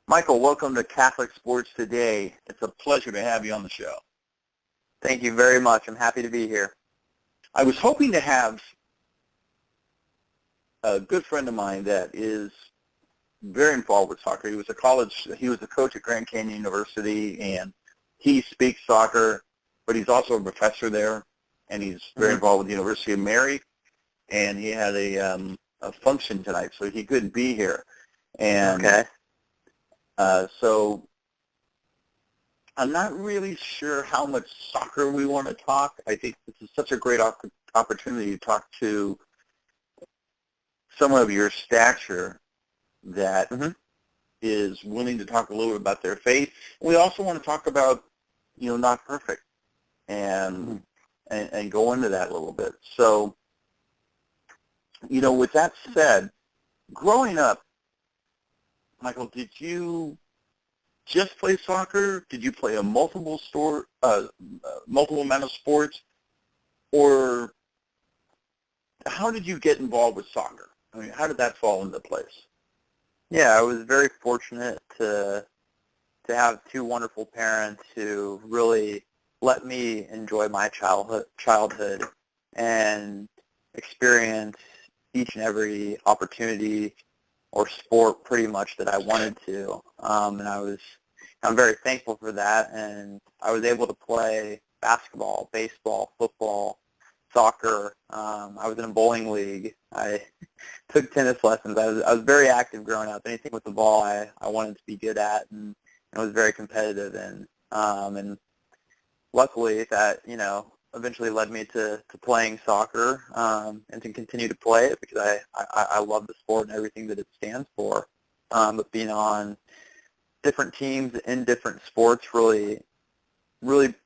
Michael, welcome to Catholic Sports Today. It's a pleasure to have you on the show. Thank you very much. I'm happy to be here. I was hoping to have a good friend of mine that is very involved with soccer. He was a coach at Grand Canyon University, and he speaks soccer, but he's also a professor there, and he's very involved with the University of Mary, and he had a function tonight, so he couldn't be here. And so I'm not really sure how much soccer we want to talk. I think this is such a great opportunity to talk to someone of your stature that is willing to talk a little bit about their faith. We also want to talk about, not perfect, and go into that a little bit. So, with that said, growing up, Michael, did you just play soccer? Did you play a multiple amount of sports? Or how did you get involved with soccer? I mean, how did that fall into place? Yeah, I was very fortunate to have two wonderful parents who really let me enjoy my childhood and experience each and every opportunity or sport pretty much that I wanted to. And I'm very thankful for that. And I was able to play basketball, baseball, football, soccer. I was in a bowling league. I took tennis lessons. I was very active growing up. Anything with the ball I wanted to be good at, and I was very competitive in. And luckily that, eventually led me to playing soccer and to continue to play it because I love the sport and everything that it stands for. But being on different teams in different sports really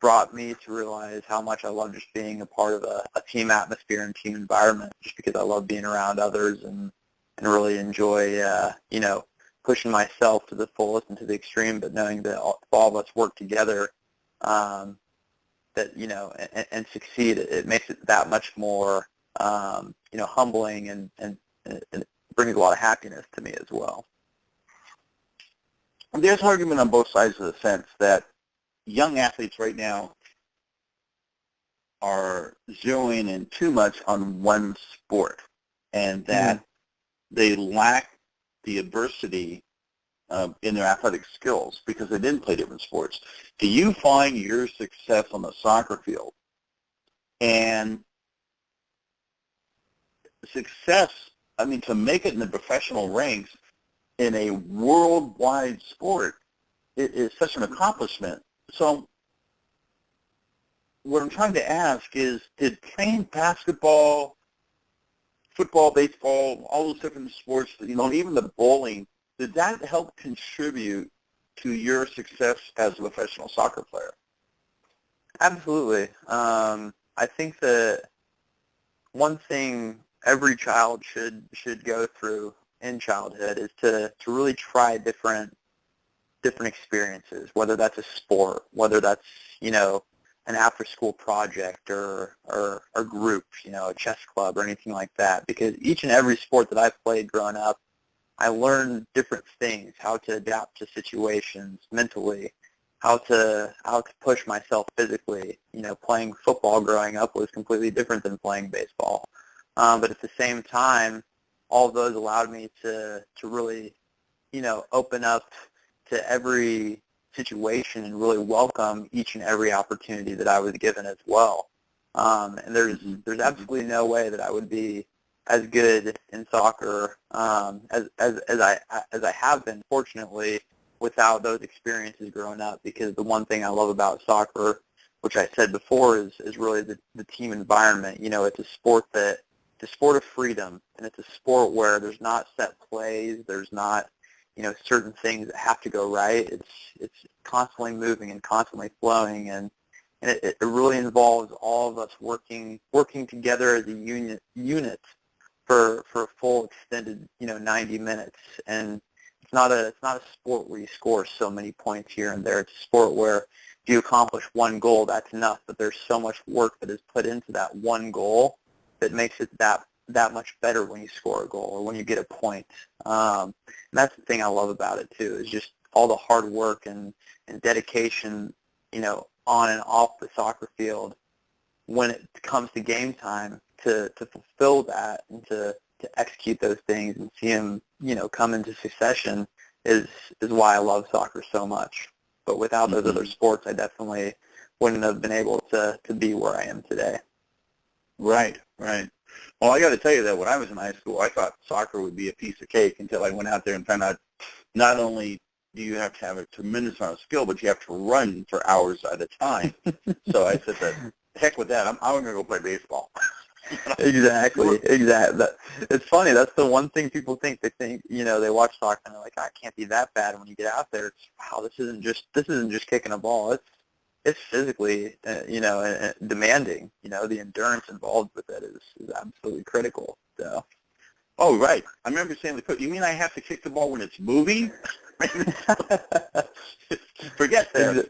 brought me to realize how much I love just being a part of a team atmosphere and team environment, just because I love being around others and really enjoy, pushing myself to the fullest and to the extreme, but knowing that all of us work together, and succeed. It makes it that much more, humbling and brings a lot of happiness to me as well. There's argument on both sides of the fence that young athletes right now are zeroing in too much on one sport, and that they lack the adversity in their athletic skills because they didn't play different sports. Do you find your success on the soccer field and success, to make it in the professional ranks in a worldwide sport, it is such an accomplishment. So what I'm trying to ask is, did playing basketball, football, baseball, all those different sports, even the bowling, did that help contribute to your success as a professional soccer player? Absolutely. I think that one thing every child should go through in childhood is to really try different experiences, whether that's a sport, whether that's, an after-school project or group, a chess club or anything like that. Because each and every sport that I've played growing up, I learned different things, how to adapt to situations mentally, how to push myself physically. Playing football growing up was completely different than playing baseball. But at the same time, all of those allowed me to really, open up to every situation and really welcome each and every opportunity that I was given as well. And there's absolutely no way that I would be as good in soccer as I have been, fortunately, without those experiences growing up. Because the one thing I love about soccer, which I said before, is really the team environment. It's a sport of freedom, and it's a sport where there's not set plays, there's not certain things that have to go right. It's constantly moving and constantly flowing, and it really involves all of us working together as a unit for a full extended 90 minutes. And it's not a sport where you score so many points here and there. It's a sport where if you accomplish one goal, that's enough. But there's so much work that is put into that one goal that makes it that much better when you score a goal or when you get a point. And that's the thing I love about it too, is just all the hard work and dedication, on and off the soccer field, when it comes to game time, to fulfill that and to execute those things and see them, come into succession is why I love soccer so much. But without those other sports, I definitely wouldn't have been able to be where I am today. Right, right. Well, I got to tell you that when I was in high school, I thought soccer would be a piece of cake until I went out there and found out not only do you have to have a tremendous amount of skill, but you have to run for hours at a time. So I said, the heck with that. I'm going to go play baseball. Exactly. It's funny. That's the one thing people think. They think, they watch soccer and they're like, "I can't be that bad." When you get out there, it's, wow, this isn't just kicking a ball. It's physically, demanding. The endurance involved with it is absolutely critical. So. Oh, right. I remember saying to the coach, "You mean I have to kick the ball when it's moving?" Forget this.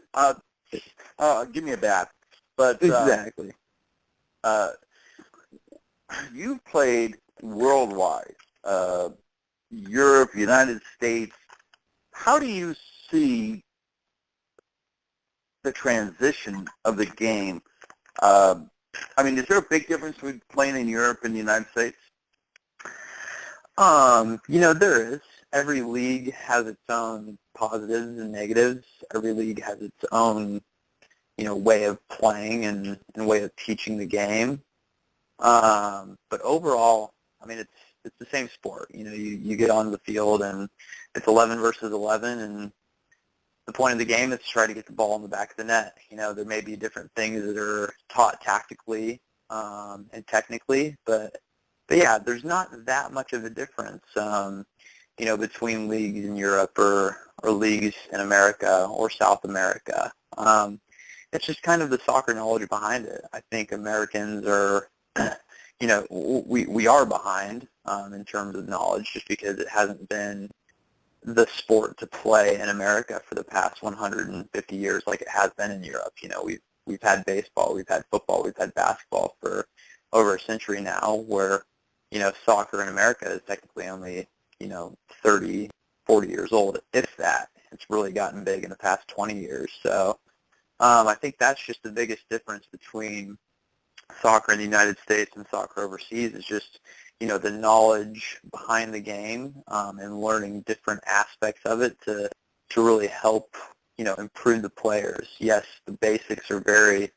Give me a bat. But exactly. You've played worldwide, Europe, United States. How do you see the transition of the game? Is there a big difference between playing in Europe and the United States? There is. Every league has its own positives and negatives. Every league has its own, way of playing and way of teaching the game. But overall, it's the same sport. You get on the field and it's 11 versus 11, and the point of the game is to try to get the ball in the back of the net. There may be different things that are taught tactically and technically, but yeah, there's not that much of a difference, between leagues in Europe or leagues in America or South America. It's just kind of the soccer knowledge behind it. I think Americans are, we are behind in terms of knowledge just because it hasn't been the sport to play in America for the past 150 years like it has been in Europe. We've had baseball, we've had football, we've had basketball for over a century now, where soccer in America is technically only, 30, 40 years old, if that. It's really gotten big in the past 20 years. So I think that's just the biggest difference between soccer in the United States and soccer overseas is just, the knowledge behind the game and learning different aspects of it to really help, improve the players. Yes, the basics are very,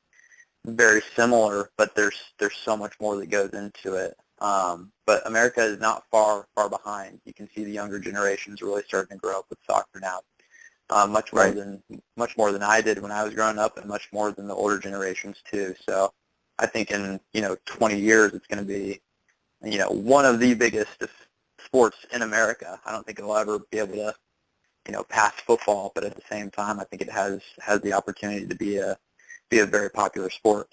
very similar, but there's so much more that goes into it. But America is not far behind. You can see the younger generations really starting to grow up with soccer now, much more than I did when I was growing up, and much more than the older generations too. So I think in 20 years it's going to be one of the biggest sports in America. I don't think it'll ever be able to pass football, but at the same time I think it has the opportunity to be a very popular sport.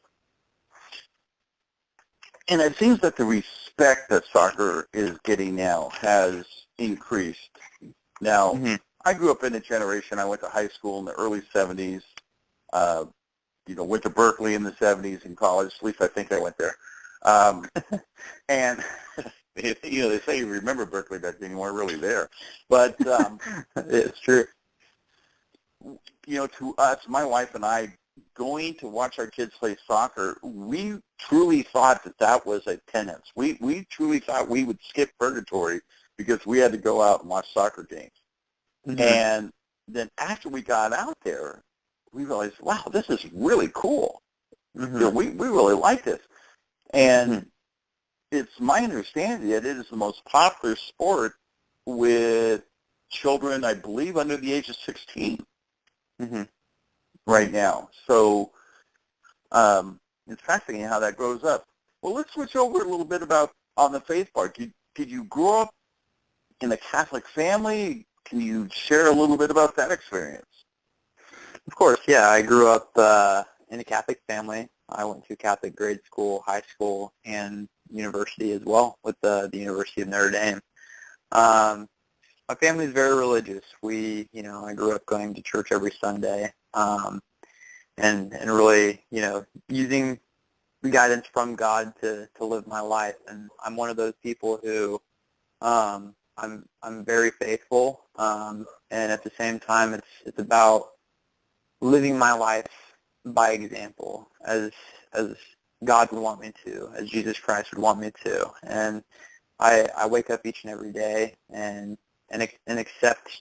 And it seems that the respect that soccer is getting now has increased. Now, I grew up in a generation, I went to high school in the early 70s, went to Berkeley in the 70s in college, at least I think I went there. And, they say you remember Berkeley back then, you weren't really there. But it's true. To us, my wife and I, going to watch our kids play soccer, we truly thought that was a penance. We truly thought we would skip purgatory because we had to go out and watch soccer games. Mm-hmm. And then after we got out there, we realized, wow, this is really cool. Mm-hmm. We really like this. And it's my understanding that it is the most popular sport with children, I believe, under the age of 16. Right now. So it's fascinating how that grows up. Well, let's switch over a little bit about on the faith part. Did you grow up in a Catholic family? Can you share a little bit about that experience? Of course, yeah. I grew up in a Catholic family. I went to Catholic grade school, high school, and university as well with the University of Notre Dame. My family is very religious. I grew up going to church every Sunday, and really, using the guidance from God to live my life. And I'm one of those people who, I'm very faithful, and at the same time, it's about living my life by example, as God would want me to, as Jesus Christ would want me to, and I wake up each and every day and accept,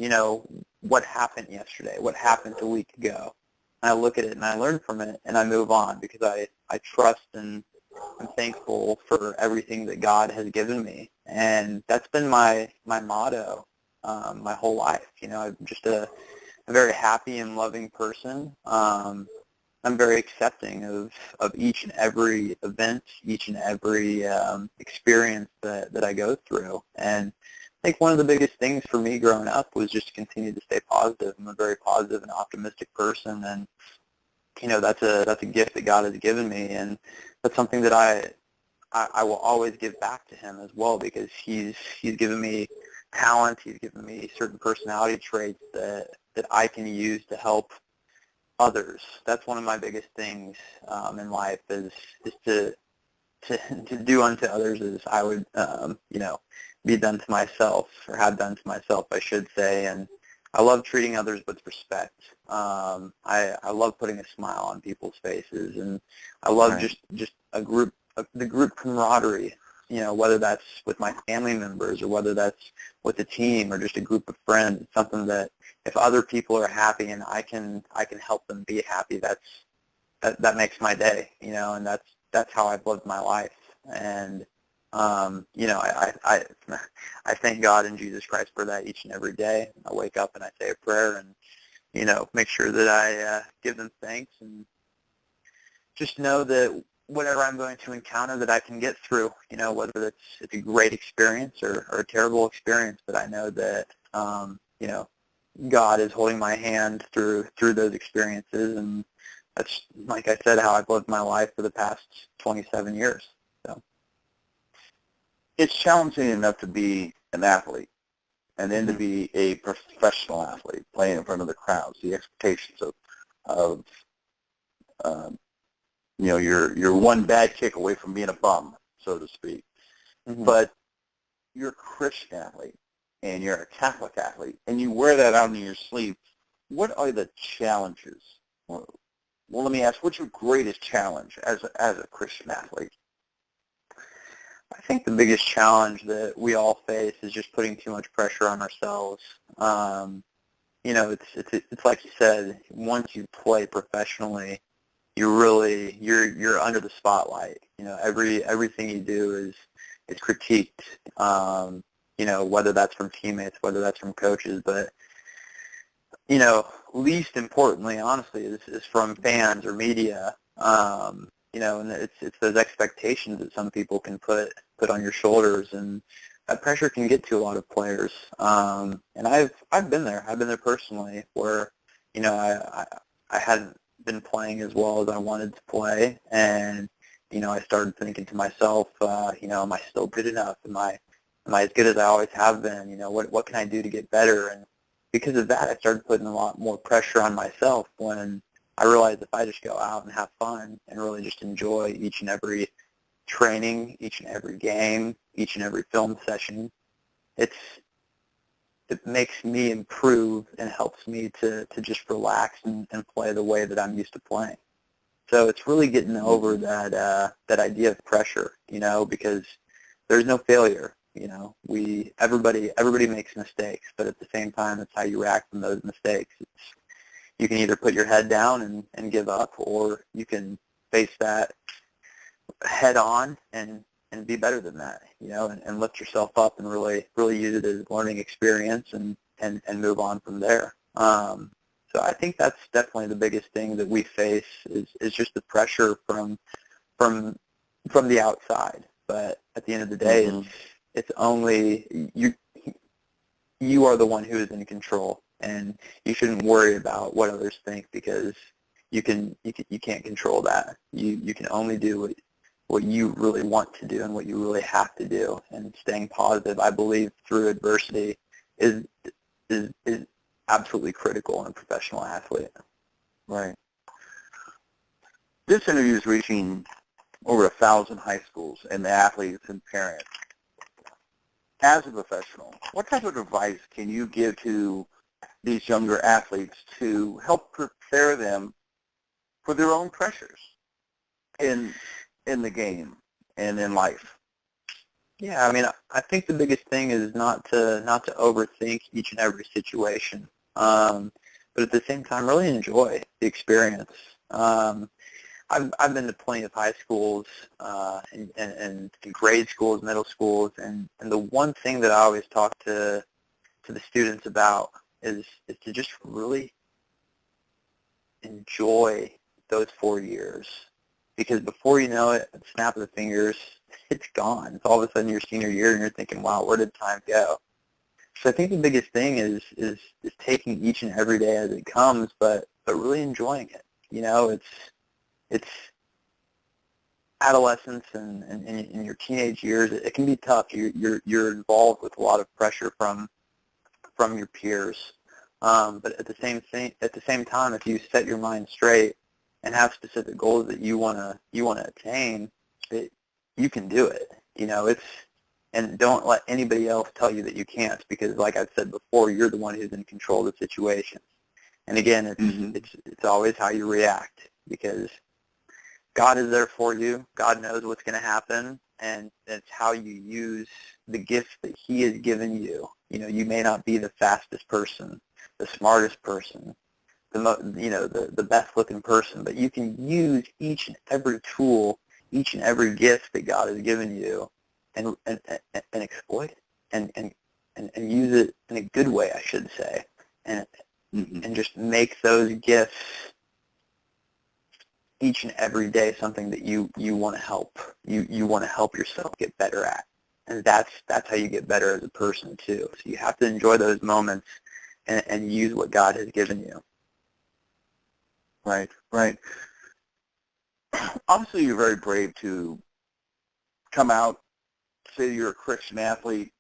what happened yesterday, what happened a week ago. And I look at it and I learn from it and I move on because I trust and I'm thankful for everything that God has given me. And that's been my motto my whole life. I'm just a very happy and loving person. I'm very accepting of each and every event, each and every experience that I go through. And I think one of the biggest things for me growing up was just to continue to stay positive. I'm a very positive and optimistic person, and that's a gift that God has given me, and that's something that I will always give back to Him as well, because He's given me talent. He's given me certain personality traits that I can use to help others. That's one of my biggest things in life is to do unto others as I would be done to myself, or have done to myself, I should say. And I love treating others with respect. I love putting a smile on people's faces, and I love Right. just the group camaraderie. Whether that's with my family members or whether that's with a team or just a group of friends. It's something that if other people are happy and I can help them be happy, that makes my day. And that's how I've lived my life. And I thank God and Jesus Christ for that each and every day. I wake up and I say a prayer and make sure that I give them thanks, and just know that whatever I'm going to encounter, that I can get through, whether it's a great experience or a terrible experience, but I know that, God is holding my hand through those experiences, and that's, like I said, how I've lived my life for the past 27 years. So It's challenging enough to be an athlete, and then to Mhm. be a professional athlete, playing in front of the crowds, the expectations of you're one bad kick away from being a bum, so to speak. Mhm. But you're a Christian athlete, and you're a Catholic athlete, and you wear that out on your sleeve. What are the challenges? Well, let me ask, what's your greatest challenge as a Christian athlete? I think the biggest challenge that we all face is just putting too much pressure on ourselves. It's like you said, once you play professionally, you're under the spotlight. Everything you do is critiqued. Whether that's from teammates, whether that's from coaches, but least importantly, honestly, is from fans or media. And it's those expectations that some people can put on your shoulders, and that pressure can get to a lot of players. And I've been there. I've been there personally, where I hadn't been playing as well as I wanted to play, and I started thinking to myself, am I still good enough? Am I as good as I always have been? What can I do to get better? And because of that, I started putting a lot more pressure on myself, when I realized if I just go out and have fun and really just enjoy each and every training, each and every game, each and every film session, it makes me improve and helps me to just relax and play the way that I'm used to playing. So it's really getting over that idea of pressure, because there's no failure. Everybody makes mistakes, but at the same time, it's how you react from those mistakes. You can either put your head down and give up, or you can face that head on and be better than that, and lift yourself up and really use it as a learning experience and move on from there. So I think that's definitely the biggest thing that we face is just the pressure from the outside. But at the end of the day, Mm-hmm. it's only you are the one who is in control, and you shouldn't worry about what others think, because you can't control that. You can only do what you really want to do and what you really have to do. And staying positive, I believe, through adversity is absolutely critical in a professional athlete. Right. This interview is reaching over 1,000 high schools and the athletes and parents. as a professional, what type of advice can you give to these younger athletes to help prepare them for their own pressures in the game and in life? Yeah, I mean, I think the biggest thing is not to overthink each and every situation, but at the same time, really enjoy the experience. I've been to plenty of high schools and grade schools, middle schools, and the one thing that I always talk to the students about is to just really enjoy those 4 years, because before you know it, at the snap of the fingers, it's gone. It's all of a sudden your senior year, and you're thinking, "Wow, where did time go?" So I think the biggest thing is taking each and every day as it comes, but really enjoying it. You know, it's adolescence and in your teenage years. It can be tough. You're involved with a lot of pressure from your peers, but at the same time, if you set your mind straight and have specific goals that you wanna attain, you can do it. You know, and don't let anybody else tell you that you can't, because like I've said before, you're the one who's in control of the situation. And again, it's always how you react, because God is there for you. God knows what's going to happen, and it's how you use the gifts that He has given you. You know, you may not be the fastest person, the smartest person, the best looking person, but you can use each and every tool, each and every gift that God has given you, and exploit it, and use it in a good way, I should say, and just make those gifts each and every day something that you want to help. You want to help yourself get better at, and that's how you get better as a person too. So you have to enjoy those moments and use what God has given you. Right, right. Obviously, you're very brave to come out, say you're a Christian athlete,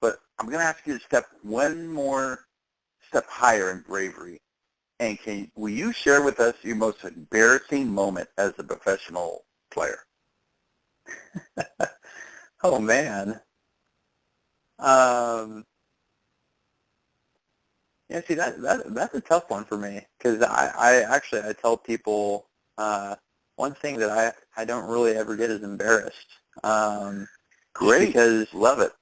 but I'm going to ask you to step one more step higher in bravery. And will you share with us your most embarrassing moment as a professional player? Oh man. Yeah, see, that's a tough one for me, because I tell people one thing that I don't really ever get is embarrassed. Great. Because love it.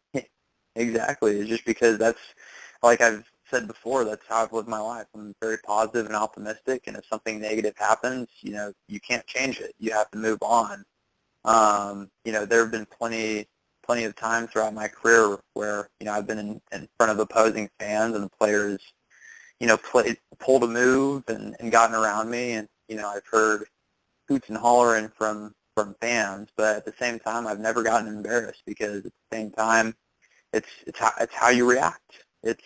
Exactly. It's just because that's, like I've said before, that's how I've lived my life. I'm very positive and optimistic, and if something negative happens, you know, you can't change it. You have to move on. You know, there have been plenty of times throughout my career where, you know, I've been in front of opposing fans, and the players, you know, pulled a move and gotten around me, and, you know, I've heard hoots and hollering from fans, but at the same time, I've never gotten embarrassed, because at the same time, it's how you react. It's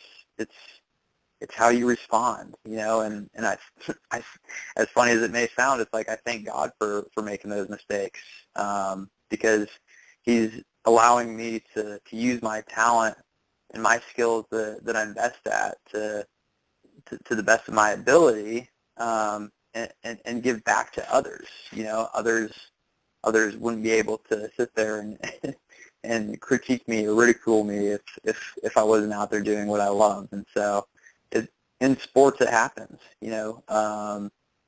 how you respond, you know, and I, as funny as it may sound, it's like I thank God for making those mistakes, because He's allowing me to use my talent and my skills that I'm best at to the best of my ability, and give back to others. You know, others wouldn't be able to sit there and critique me or ridicule me if I wasn't out there doing what I love. And so in sports, it happens. You know,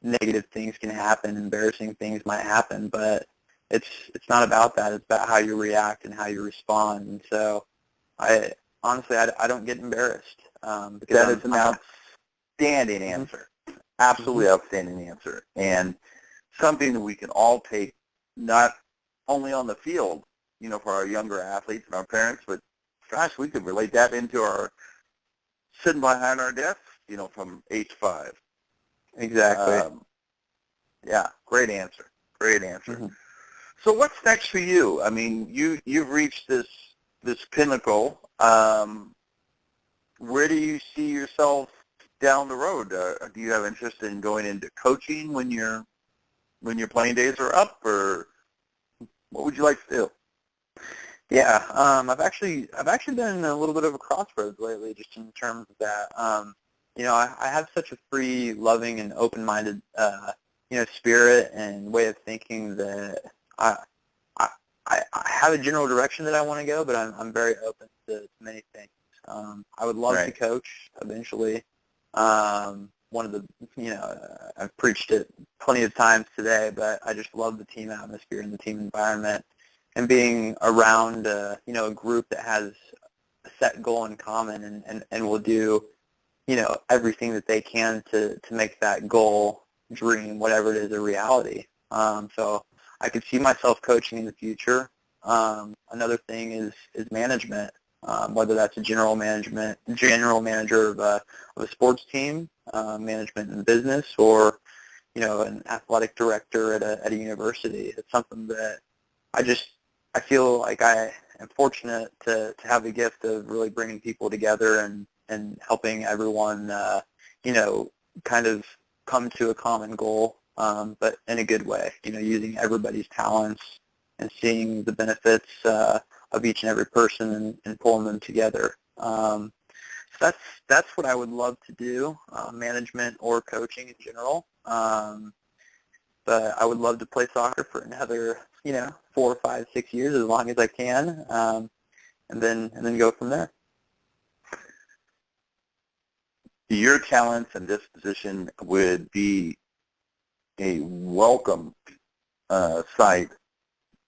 negative things can happen, embarrassing things might happen, but it's not about that. It's about how you react and how you respond. And so I don't get embarrassed. Because that is an outstanding answer. Absolutely outstanding answer. And something that we can all take, not only on the field, you know, for our younger athletes and our parents, but gosh, we could relate that into our sitting behind our desks, you know, from age 5. Exactly. Yeah, great answer. Great answer. Mm-hmm. So what's next for you? I mean, you've reached this pinnacle. Where do you see yourself down the road? Do you have interest in going into coaching when your playing days are up, or what would you like to do? Yeah, I've actually been in a little bit of a crossroads lately, just in terms of that. You know, I have such a free, loving, and open-minded, you know, spirit and way of thinking that I have a general direction that I want to go, but I'm very open to many things. I would love to Right. coach eventually. One of the, I've preached it plenty of times today, but I just love the team atmosphere and the team environment, and being around, a group that has a set goal in common, and will do, everything that they can to make that goal, dream, whatever it is, a reality. So I could see myself coaching in the future. Another thing is management, whether that's a general manager of a sports team, management in business, or an athletic director at a university. It's something that I feel like I am fortunate to have the gift of really bringing people together and helping everyone, kind of come to a common goal, but in a good way, using everybody's talents and seeing the benefits of each and every person and pulling them together. So that's what I would love to do, management or coaching in general. But I would love to play soccer for another, 4, 5, 6 years, as long as I can, and then go from there. Your talents and disposition would be a welcome sight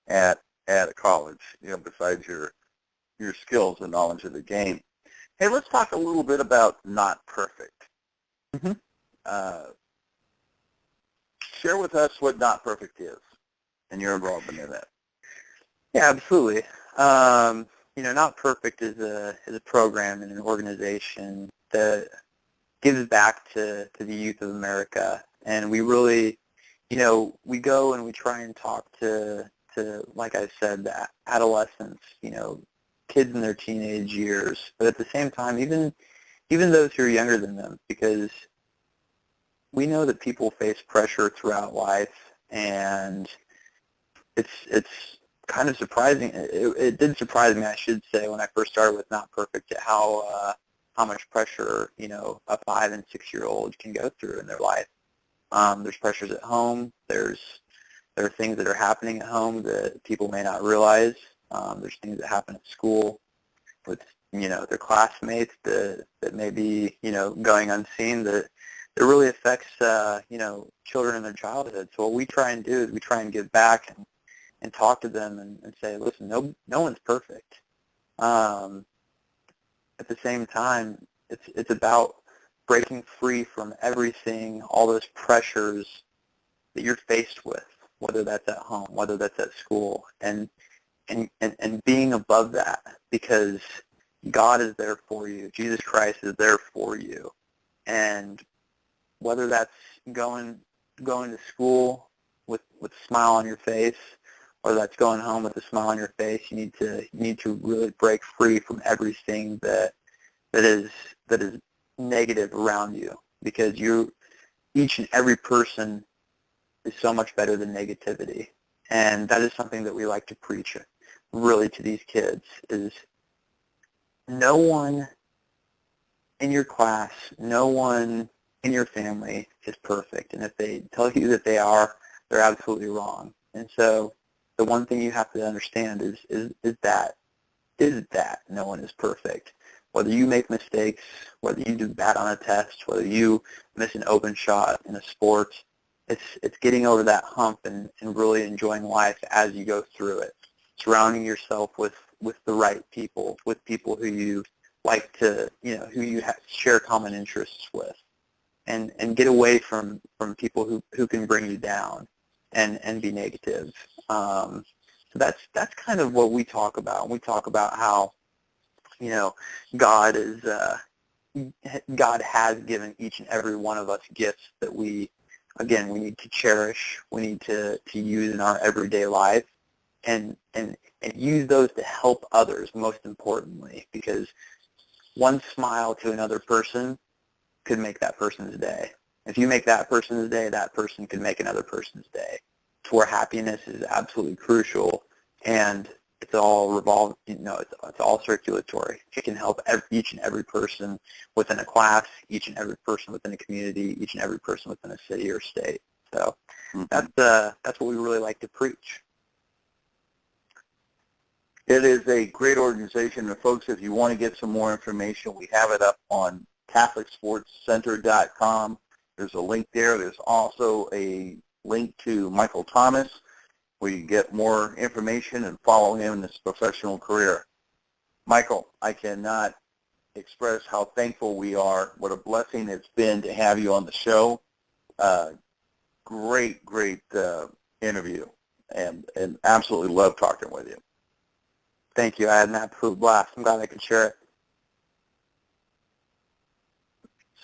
at a college, besides your skills and knowledge of the game. Hey, let's talk a little bit about Not Perfect. Mm-hmm. Share with us what Not Perfect is and your involvement in that. Yeah, absolutely. Not Perfect is a program and an organization that gives back to the youth of America, and we really, we go and we try and talk to like I said, the adolescents, kids in their teenage years, but at the same time, even those who are younger than them, because we know that people face pressure throughout life, and it's kind of surprising. It did surprise me, I should say, when I first started with Not Perfect, at how much pressure, a 5 and 6-year-old can go through in their life. There's pressures at home. There are things that are happening at home that people may not realize. There's things that happen at school with, their classmates that may be, going unseen, that really affects, children in their childhood. So what we try and do is we try and give back and talk to them and say, listen, no one's perfect. At the same time, it's about breaking free from everything, all those pressures that you're faced with, whether that's at home, whether that's at school, and being above that, because God is there for you. Jesus Christ is there for you. And whether that's going to school with a smile on your face, or that's going home with a smile on your face, you need to really break free from everything that is negative around you, because each and every person is so much better than negativity. And that is something that we like to preach really to these kids, is no one in your class, no one in your family is perfect. And if they tell you that they are, they're absolutely wrong. And so the one thing you have to understand is that no one is perfect. Whether you make mistakes, whether you do bad on a test, whether you miss an open shot in a sport, it's getting over that hump and really enjoying life as you go through it. Surrounding yourself with the right people, with people who you like to, who you share common interests with, and get away from people who can bring you down and be negative. So that's kind of what we talk about. We talk about how, God has given each and every one of us gifts that we need to cherish, we need to use in our everyday life, and use those to help others, most importantly, because one smile to another person could make that person's day. If you make that person's day, that person could make another person's day. It's where happiness is absolutely crucial, and it's all it's all circulatory. It can help each and every person within a class, each and every person within a community, each and every person within a city or state. So that's what we really like to preach. It is a great organization. And folks, if you want to get some more information, we have it up on CatholicSportsCenter.com. There's a link there. There's also a link to Michael Thomas, where you get more information and follow him in his professional career. Michael, I cannot express how thankful we are, what a blessing it's been to have you on the show. Great interview, and absolutely love talking with you. Thank you. I had an absolute blast. I'm glad I could share it.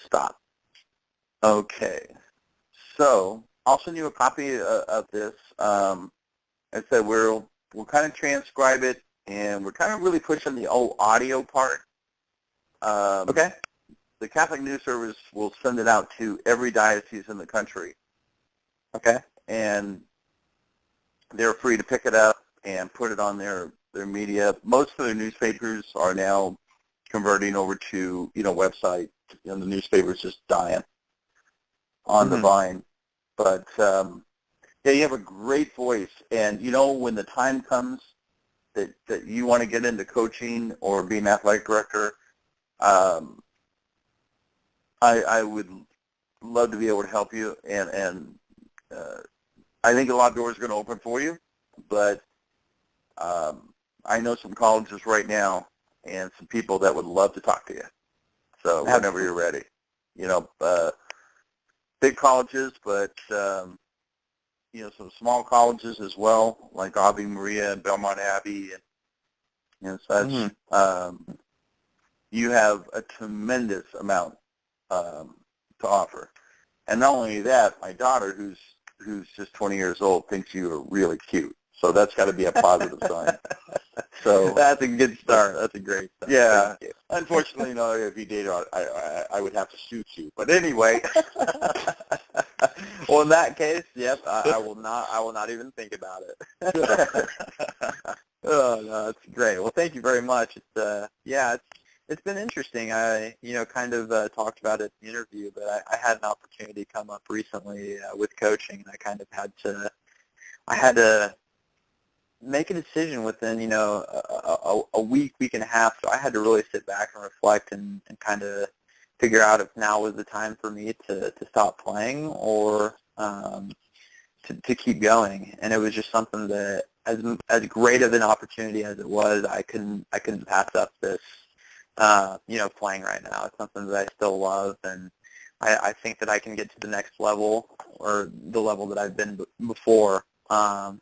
Stop. Okay. So I'll send you a copy of this. As I said, we'll kind of transcribe it, and we're kind of really pushing the audio part. Okay. The Catholic News Service will send it out to every diocese in the country. Okay. And they're free to pick it up and put it on their media. Most of their newspapers are now converting over to, website. The newspaper's just dying on the vine. But, yeah, you have a great voice. And, when the time comes that you want to get into coaching or being an athletic director, I would love to be able to help you. And I think a lot of doors are going to open for you. But I know some colleges right now and some people that would love to talk to you. So whenever you're ready, big colleges, but some small colleges as well, like Ave Maria and Belmont Abbey and such. You have a tremendous amount to offer. And not only that, my daughter, who's just 20 years old, thinks you are really cute. So that's got to be a positive sign. So that's a good start. That's a great start. Yeah. Unfortunately, if you did, I would have to shoot you. But anyway. Well, in that case, yep, I will not even think about it. Oh no, that's great. Well, thank you very much. It's been interesting. I kind of talked about it in the interview, but I had an opportunity come up recently with coaching, and I kind of had to make a decision within, a week and a half. So I had to really sit back and reflect and kind of figure out if now was the time for me to stop playing or to keep going. And it was just something that, as great of an opportunity as it was, I couldn't pass up this, playing right now. It's something that I still love, and I think that I can get to the next level, or the level that I've been before,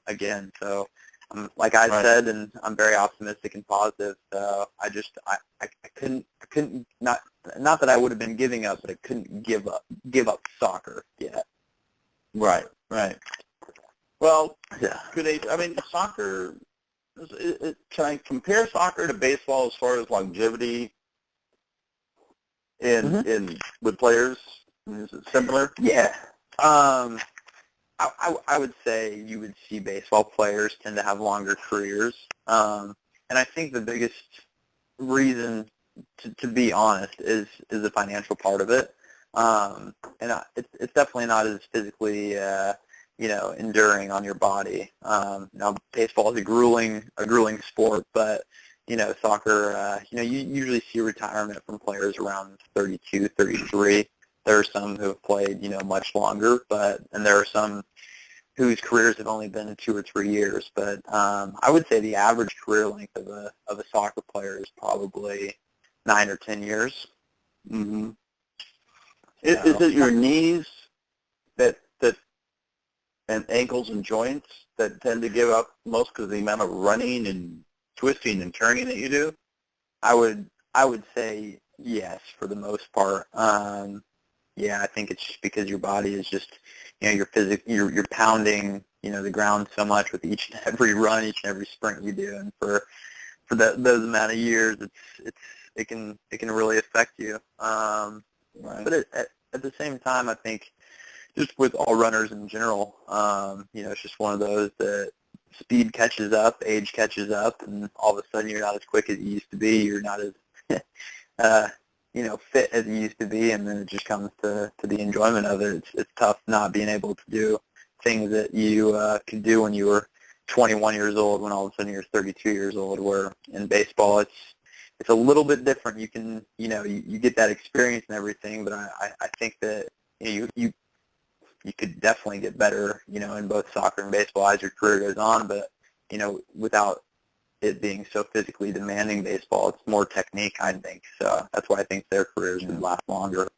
again. So, like I said, and I'm very optimistic and positive. So I couldn't not that I would have been giving up, but I couldn't give up soccer yet. Right. Well, yeah. Soccer. Can I compare soccer to baseball as far as longevity in with players? Is it similar? Yeah. I would say you would see baseball players tend to have longer careers, and I think the biggest reason, to be honest, is the financial part of it, and it's definitely not as physically, enduring on your body. Now, baseball is a grueling sport, but soccer, you usually see retirement from players around 32, 33. There are some who have played, much longer, and there are some whose careers have only been 2 or 3 years. But I would say the average career length of a soccer player is probably 9 or 10 years. Mm-hmm. Is it your knees that and ankles and joints that tend to give up most because of the amount of running and twisting and turning that you do? I would say yes, for the most part. Yeah, I think it's just because your body is just, you're pounding, the ground so much with each and every run, each and every sprint you do, and for those amount of years, it can really affect you. But at the same time, I think just with all runners in general, it's just one of those that speed catches up, age catches up, and all of a sudden you're not as quick as you used to be. You're not as fit as you used to be, and then it just comes to the enjoyment of it. It's tough not being able to do things that you could do when you were 21 years old when all of a sudden you're 32 years old, where in baseball it's a little bit different. You can, you get that experience and everything, but I think that you could definitely get better, in both soccer and baseball as your career goes on, but, without it being so physically demanding baseball, it's more technique, I think. So that's why I think their careers would last longer.